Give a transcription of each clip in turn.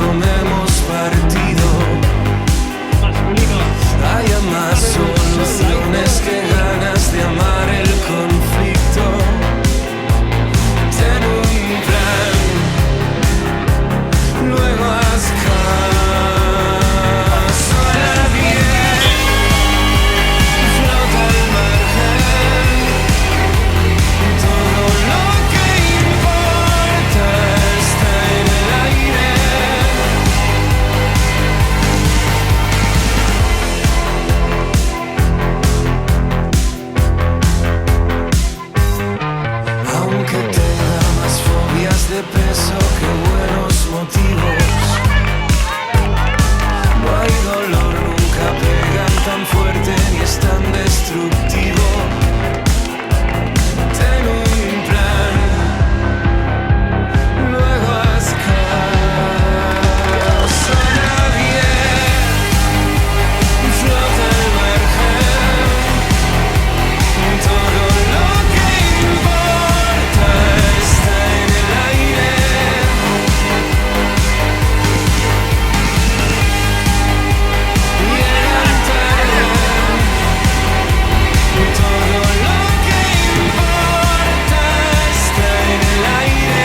tomemos partido. Haya más soluciones que ganas de amar el conflicto. Ten un plan, luego haz caso a la bien. Flota al margen, todo lo que importa está en el aire. Aunque tenga más fobias de peso que buenos motivos, no hay dolor, nunca pegan tan fuerte ni es tan destructivo. Ten un plan, luego haz caso a nadie. Flota al margen, todo lo que importa está en el aire. Llegan tarde, todo lo que importa está en el aire.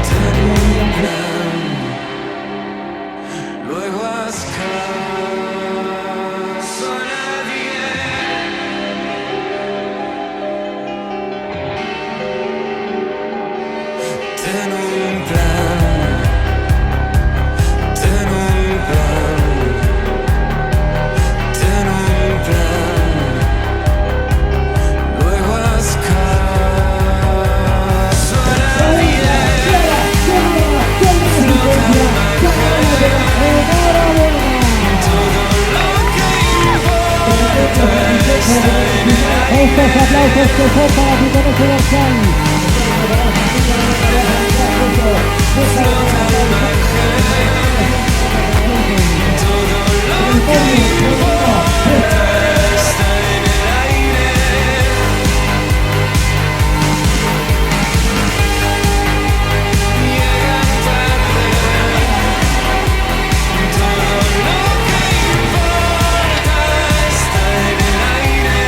Ten un plan, luego haz caso a nadie. Ten un plan, ten un plan, ten un plan, luego haz caso a nadie. Flota al margen, todo lo que importa está en el aire. Estos aplausos que son para ti con ese dorsal. Flota al margen, todo lo que importa está en el aire. Llegan tarde, todo lo que importa está en el aire.